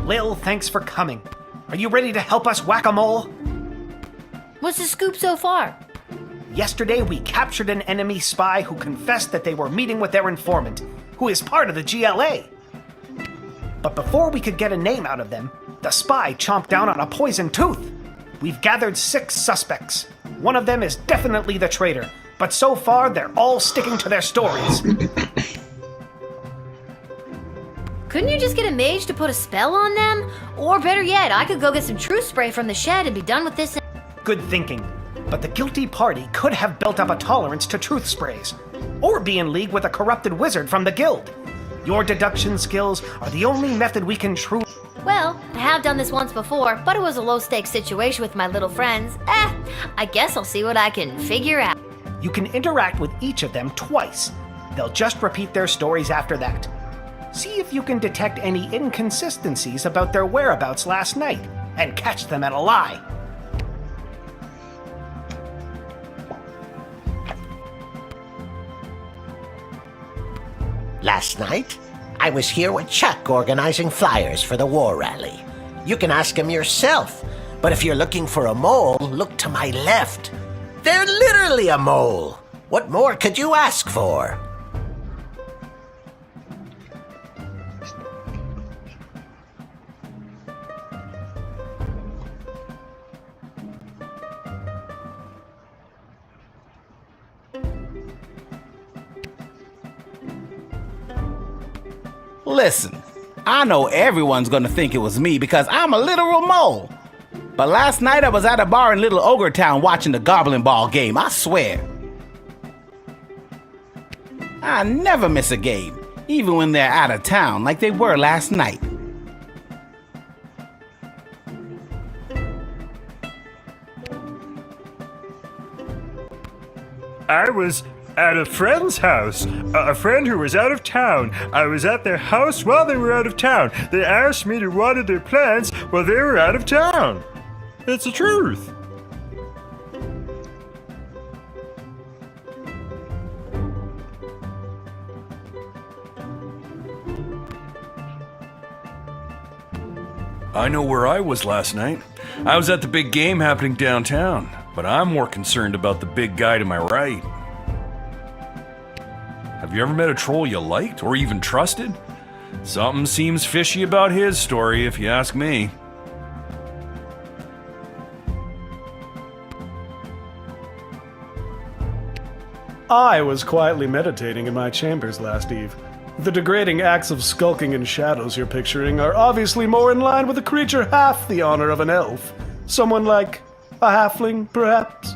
Lil, thanks for coming. Are you ready to help us whack-a-mole? What's the scoop so far? Yesterday, we captured an enemy spy who confessed that they were meeting with their informant, who is part of the GLA. But before we could get a name out of them, the spy chomped down on a poisoned tooth. We've gathered 6 suspects. One of them is definitely the traitor, but so far they're all sticking to their stories. Couldn't you just get a mage to put a spell on them? Or better yet, I could go get some truth spray from the shed and be done with this. Good thinking. But the guilty party could have built up a tolerance to truth sprays, or be in league with a corrupted wizard from the guild. Your deduction skills are the only method we can truly... Well, I have done this once before, but it was a low-stakes situation with my little friends. I guess I'll see what I can figure out. You can interact with each of them twice. They'll just repeat their stories after that. See if you can detect any inconsistencies about their whereabouts last night, and catch them at a lie. Last night, I was here with Chuck organizing flyers for the war rally. You can ask him yourself, but if you're looking for a mole, look to my left. They're literally a mole. What more could you ask for? Listen, I know everyone's gonna think it was me because I'm a literal mole. But last night I was at a bar in Little Ogre Town watching the Goblin Ball game, I swear. I never miss a game, even when they're out of town like they were last night. I was at a friend's house. A friend who was out of town. I was at their house while they were out of town. They asked me to water their plants while they were out of town. It's the truth. I know where I was last night. I was at the big game happening downtown, but I'm more concerned about the big guy to my right. Have you ever met a troll you liked or even trusted? Something seems fishy about his story, if you ask me. I was quietly meditating in my chambers last eve. The degrading acts of skulking in shadows you're picturing are obviously more in line with a creature half the honor of an elf. Someone like a halfling, perhaps?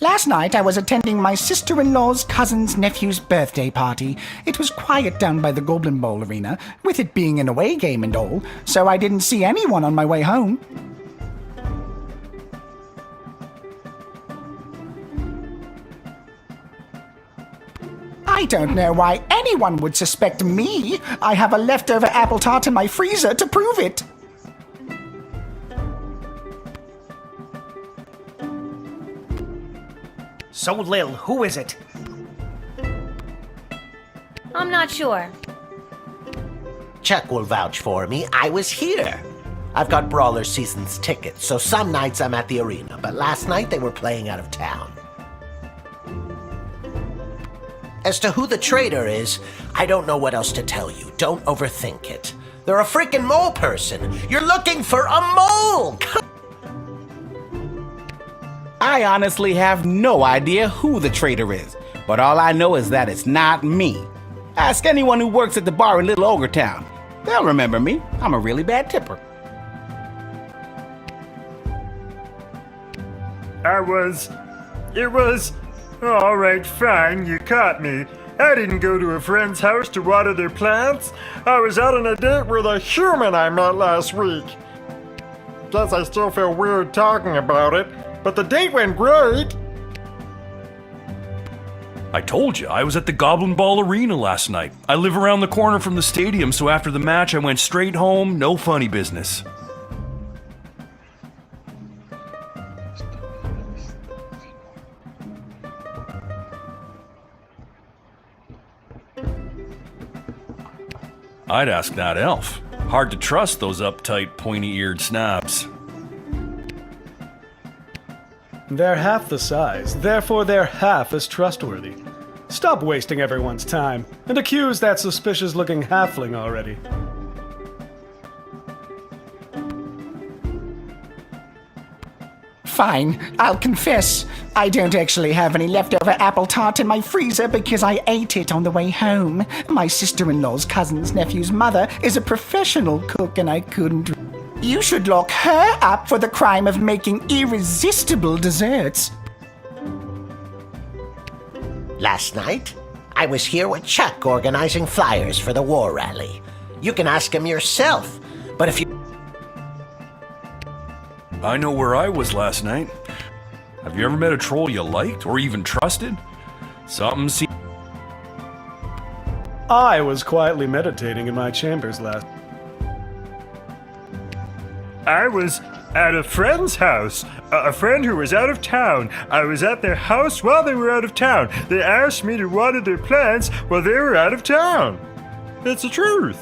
Last night I was attending my sister-in-law's cousin's nephew's birthday party. It was quiet down by the Goblin Bowl arena, with it being an away game and all, so I didn't see anyone on my way home. I don't know why anyone would suspect me. I have a leftover apple tart in my freezer to prove it. So, Lil, who is it? I'm not sure. Chuck will vouch for me. I was here. I've got Brawler Seasons tickets, so some nights I'm at the arena, but last night they were playing out of town. As to who the traitor is, I don't know what else to tell you. Don't overthink it. They're a freaking mole person. You're looking for a mole! I honestly have no idea who the traitor is, but all I know is that it's not me. Ask anyone who works at the bar in Little Ogre Town. They'll remember me. I'm a really bad tipper. It was... All right, fine, you caught me. I didn't go to a friend's house to water their plants. I was out on a date with a human I met last week. Guess I still feel weird talking about it, but the date went great. I told you, I was at the Goblin Ball Arena last night. I live around the corner from the stadium, so after the match I went straight home, no funny business. I'd ask that elf. Hard to trust those uptight, pointy-eared snobs. They're half the size, therefore they're half as trustworthy. Stop wasting everyone's time, and accuse that suspicious-looking halfling already. Fine, I'll confess. I don't actually have any leftover apple tart in my freezer because I ate it on the way home. My sister-in-law's cousin's nephew's mother is a professional cook and I couldn't... You should lock her up for the crime of making irresistible desserts. Last night, I was here with Chuck organizing flyers for the war rally. You can ask him yourself, but if you... I know where I was last night. Have you ever met a troll you liked or even trusted? Something seemed... I was quietly meditating in my chambers last... I was at a friend's house. A friend who was out of town. I was at their house while they were out of town. They asked me to water their plants while they were out of town. It's the truth.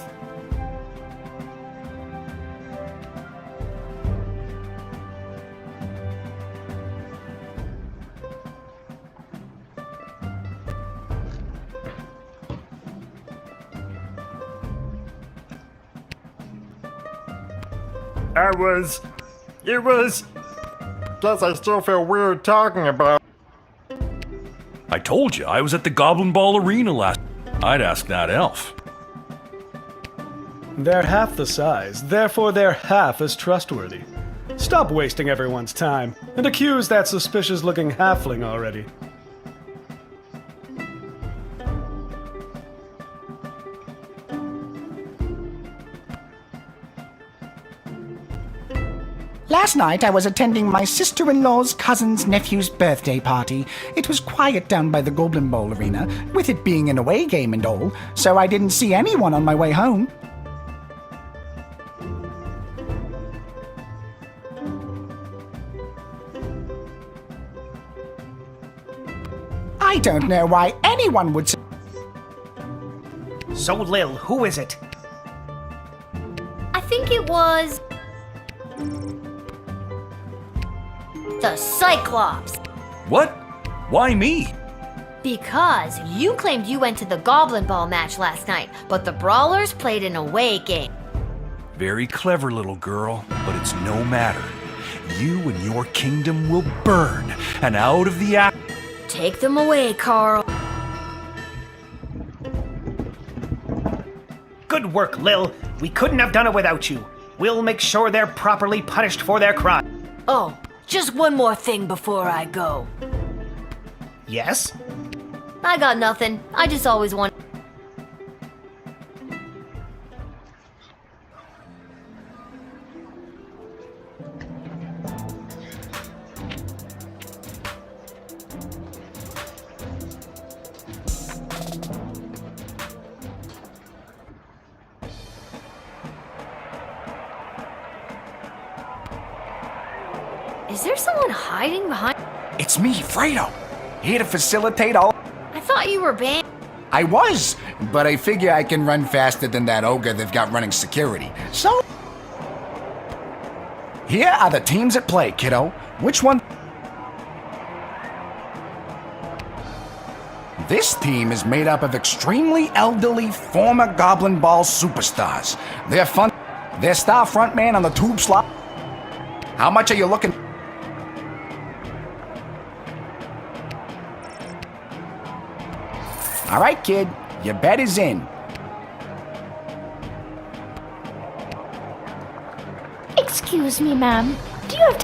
Plus, I still feel weird talking about. I told you, I was at the Goblin Ball Arena last... I'd ask that elf. They're half the size, therefore they're half as trustworthy. Stop wasting everyone's time, and accuse that suspicious-looking halfling already. Last night I was attending my sister-in-law's cousin's nephew's birthday party. It was quiet down by the Goblin Bowl Arena, with it being an away game and all, so I didn't see anyone on my way home. I don't know why anyone would... So, Lil, who is it? I think it was... the Cyclops. What? Why me? Because you claimed you went to the Goblin Ball match last night, but the Brawlers played an away game. Very clever, little girl, but it's no matter. You and your kingdom will burn, and out of the act... Take them away, Carl. Good work, Lil. We couldn't have done it without you. We'll make sure they're properly punished for their crime. Oh, just one more thing before I go. Yes? I got nothing. I just always want... Is there someone hiding behind... It's me, Fredo. Here to facilitate all... I thought you were banned. I was, but I figure I can run faster than that ogre they've got running security. So... Here are the teams at play, kiddo. Which one... This team is made up of extremely elderly former Goblin Ball superstars. They're fun... Their star frontman on the tube slot... How much are you looking... All right, kid. Your bet is in. Excuse me, ma'am. Do you have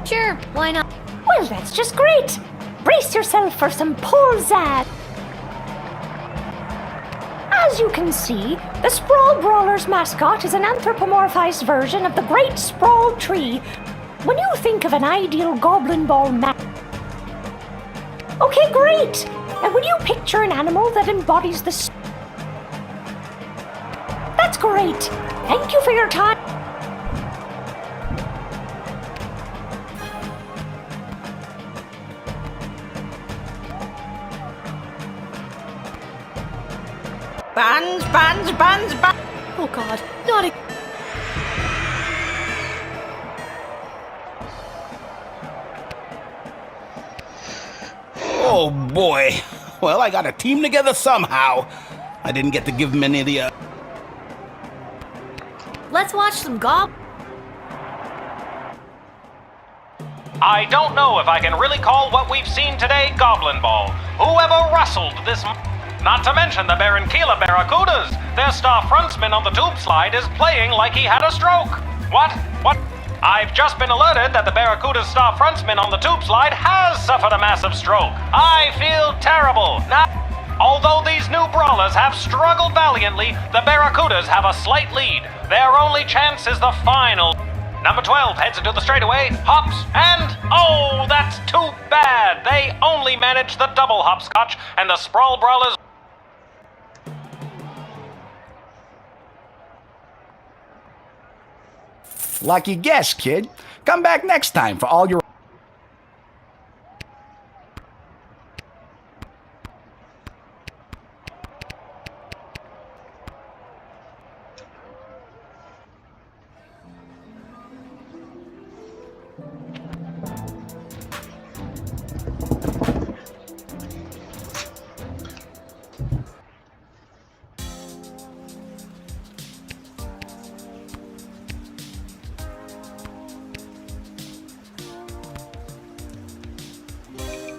Sure, why not? Well, that's just great. Brace yourself for some pole zad. As you can see, the Sprawl Brawlers mascot is an anthropomorphized version of the Great Sprawl Tree. When you think of an ideal Goblin Ball Okay, great! And when you picture an animal that embodies the... That's great! Thank you for your time! Buns, buns, buns, buns. Oh God, not a. Oh boy. Well, I got a team together somehow. I didn't get to give him any of the. Let's watch some gob. I don't know if I can really call what we've seen today Goblin Ball. Whoever rustled this... Not to mention the Barranquilla Barracudas. Their star frontsman on the tube slide is playing like he had a stroke. What? I've just been alerted that the Barracuda's star frontsman on the tube slide has suffered a massive stroke. I feel terrible. Now, although these new brawlers have struggled valiantly, the Barracudas have a slight lead. Their only chance is the final. Number 12 heads into the straightaway, hops, and oh, that's too bad. They only managed the double hopscotch, and the Sprawl Brawlers... Lucky guess, kid. Come back next time for all your...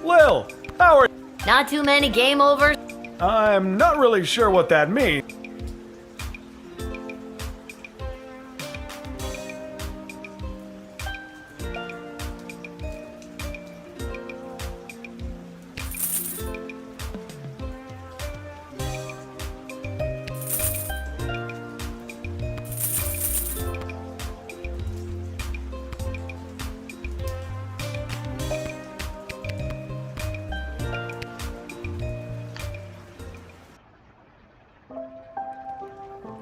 Lil, how are Not too many game overs. I'm not really sure what that means.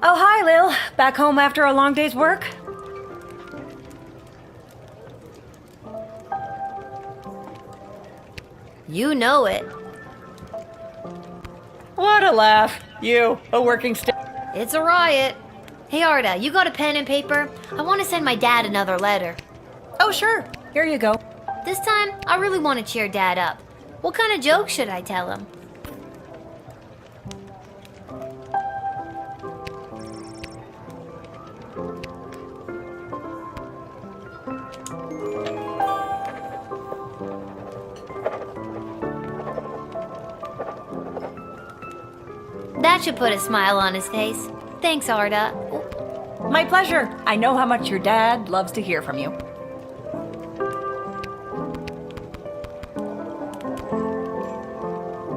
Oh, hi, Lil. Back home after a long day's work? You know it. What a laugh. You, a working It's a riot. Hey Arda, you got a pen and paper? I want to send my dad another letter. Oh, sure. Here you go. This time, I really want to cheer Dad up. What kind of joke should I tell him? That should put a smile on his face. Thanks, Arda. My pleasure. I know how much your dad loves to hear from you.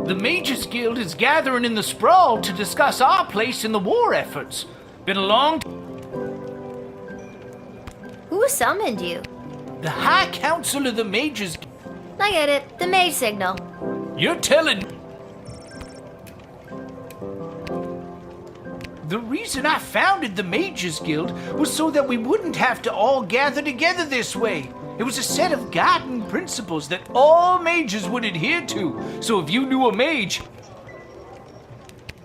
The Mages Guild is gathering in the Sprawl to discuss our place in the war efforts. Been a long... Who summoned you? The High Council of the Mages... I get it. The mage signal. You're telling... The reason I founded the Mages Guild was so that we wouldn't have to all gather together this way. It was a set of guiding principles that all mages would adhere to. So if you knew a mage...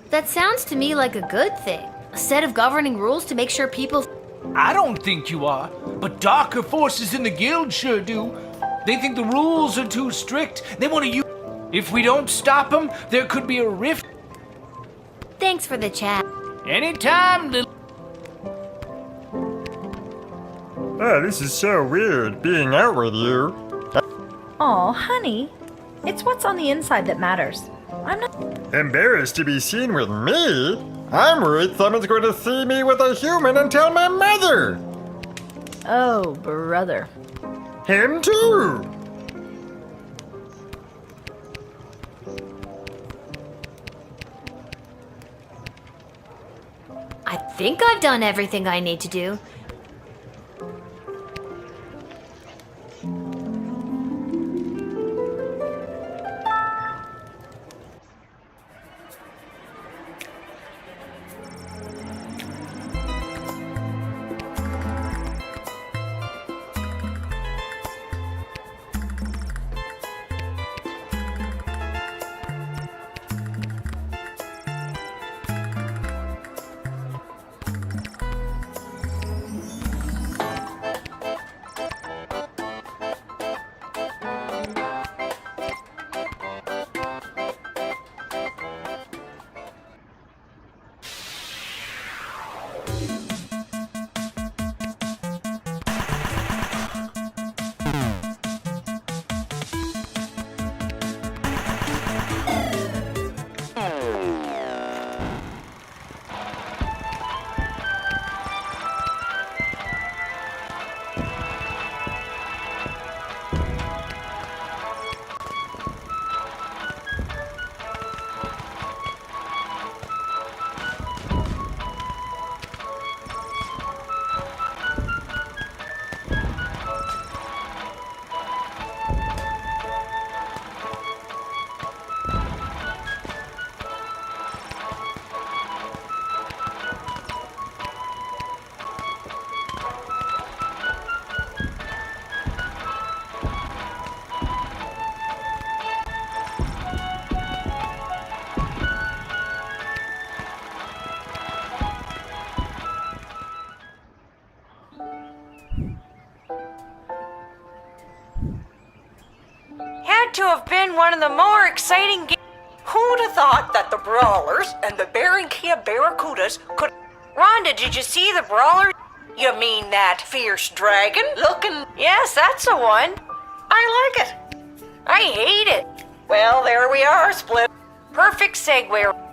That sounds to me like a good thing. A set of governing rules to make sure people... I don't think you are, but darker forces in the guild sure do. They think the rules are too strict. They want to use... If we don't stop them, there could be a rift. Thanks for the chat. Anytime, little... Oh, this is so weird, being out with you. Aw, honey. It's what's on the inside that matters. I'm not... Embarrassed to be seen with me? I'm worried someone's going to see me with a human and tell my mother. Oh, brother. Him too. I think I've done everything I need to do. had to have been one of the more exciting games. Who'd have thought that the Brawlers and the Barranquilla Barracudas could... Rhonda, did you see the Brawlers? You mean that fierce dragon looking... Yes, that's the one. I like it. I hate it. Well, there we are, Split. Perfect segue.